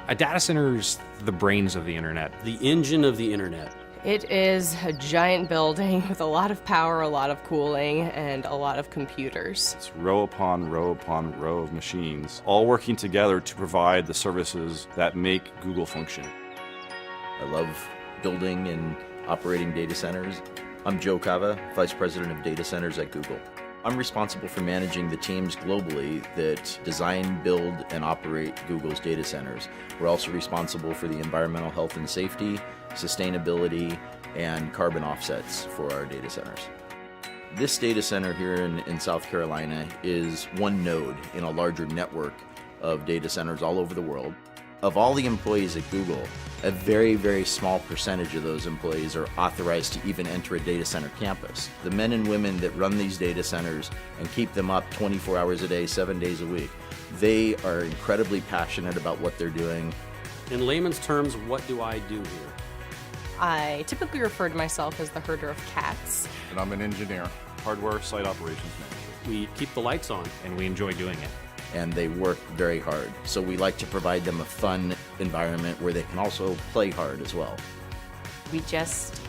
A data center's the brains of the internet. The engine of the internet. It is a giant building with a lot of power, a lot of cooling, and a lot of computers. It's row upon row upon row of machines, all working together to provide the services that make Google function. I love building and operating data centers. I'm Joe Cava, Vice President of Data Centers at Google. I'm responsible for managing the teams globally that design, build, and operate Google's data centers. We're also responsible for the environmental health and safety, sustainability, and carbon offsets for our data centers. This data center here in South Carolina is one node in a larger network of data centers all over the world. Of all the employees at Google, a very, very small percentage of those employees are authorized to even enter a data center campus. The men and women that run these data centers and keep them up 24 hours a day, 7 days a week, they are incredibly passionate about what they're doing. In layman's terms, what do I do here? I typically refer to myself as the herder of cats. And I'm an engineer, hardware site operations manager. We keep the lights on. And we enjoy doing it. And they work very hard. So we like to provide them a fun environment where they can also play hard as well. We just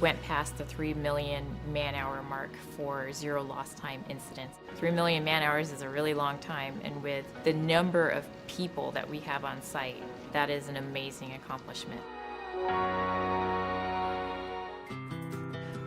went past the 3 million man-hour mark for zero lost time incidents. 3 million man-hours is a really long time, and with the number of people that we have on site, that is an amazing accomplishment.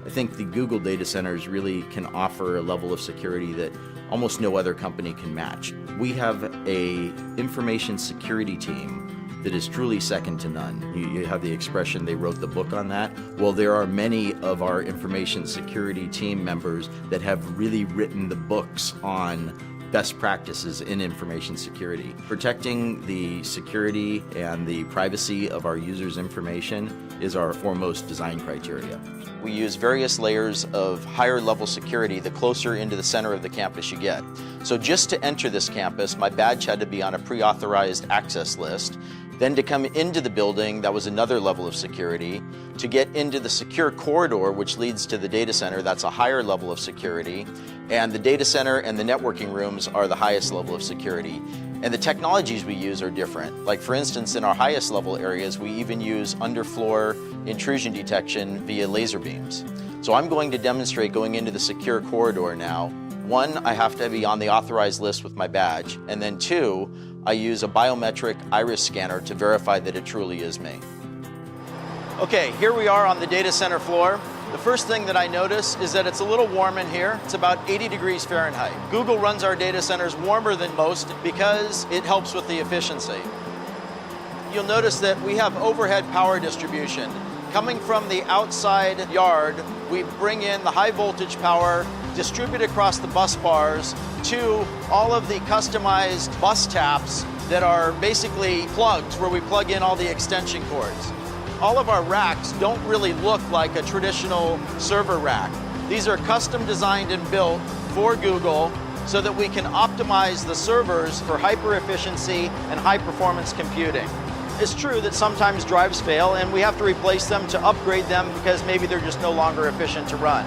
I think the Google data centers really can offer a level of security that almost no other company can match. We have an information security team that is truly second to none. You have the expression, they wrote the book on that. Well, there are many of our information security team members that have really written the books on best practices in information security. Protecting the security and the privacy of our users' information is our foremost design criteria. We use various layers of higher level security the closer into the center of the campus you get. So just to enter this campus, my badge had to be on a pre-authorized access list. Then to come into the building, that was another level of security. To get into the secure corridor, which leads to the data center, that's a higher level of security. And the data center and the networking rooms are the highest level of security. And the technologies we use are different. Like for instance, in our highest level areas, we even use underfloor intrusion detection via laser beams. So I'm going to demonstrate going into the secure corridor now. One, I have to be on the authorized list with my badge. And then two, I use a biometric iris scanner to verify that it truly is me. Okay, here we are on the data center floor. The first thing that I notice is that it's a little warm in here. It's about 80 degrees Fahrenheit. Google runs our data centers warmer than most because it helps with the efficiency. You'll notice that we have overhead power distribution. Coming from the outside yard, we bring in the high voltage power, distribute across the bus bars to all of the customized bus taps that are basically plugs where we plug in all the extension cords. All of our racks don't really look like a traditional server rack. These are custom designed and built for Google so that we can optimize the servers for hyper efficiency and high performance computing. It's true that sometimes drives fail and we have to replace them to upgrade them because maybe they're just no longer efficient to run.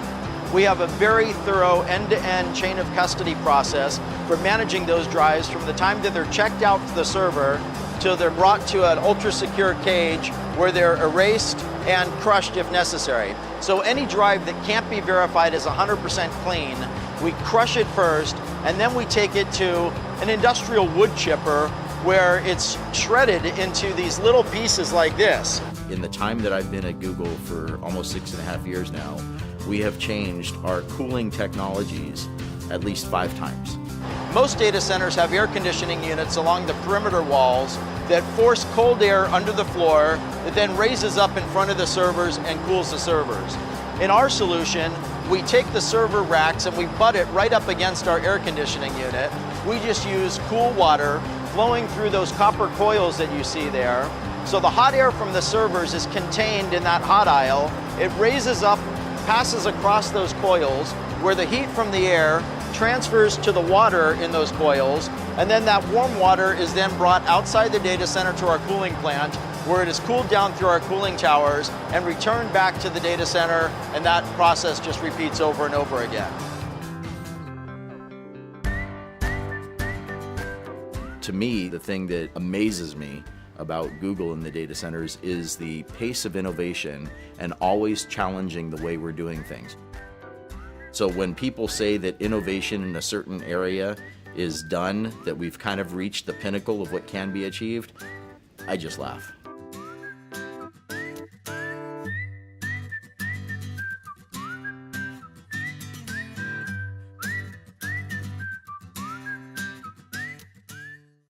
We have a very thorough end-to-end chain of custody process for managing those drives from the time that they're checked out to the server till they're brought to an ultra-secure cage where they're erased and crushed if necessary. So any drive that can't be verified as 100% clean, we crush it first, and then we take it to an industrial wood chipper where it's shredded into these little pieces like this. In the time that I've been at Google for almost 6.5 years now, we have changed our cooling technologies at least 5 times. Most data centers have air conditioning units along the perimeter walls that force cold air under the floor that then raises up in front of the servers and cools the servers. In our solution, we take the server racks and we butt it right up against our air conditioning unit. We just use cool water flowing through those copper coils that you see there. So the hot air from the servers is contained in that hot aisle. It raises up, passes across those coils, where the heat from the air transfers to the water in those coils, and then that warm water is then brought outside the data center to our cooling plant, where it is cooled down through our cooling towers and returned back to the data center, and that process just repeats over and over again. To me, the thing that amazes me about Google in the data centers is the pace of innovation and always challenging the way we're doing things. So when people say that innovation in a certain area is done, that we've kind of reached the pinnacle of what can be achieved, I just laugh.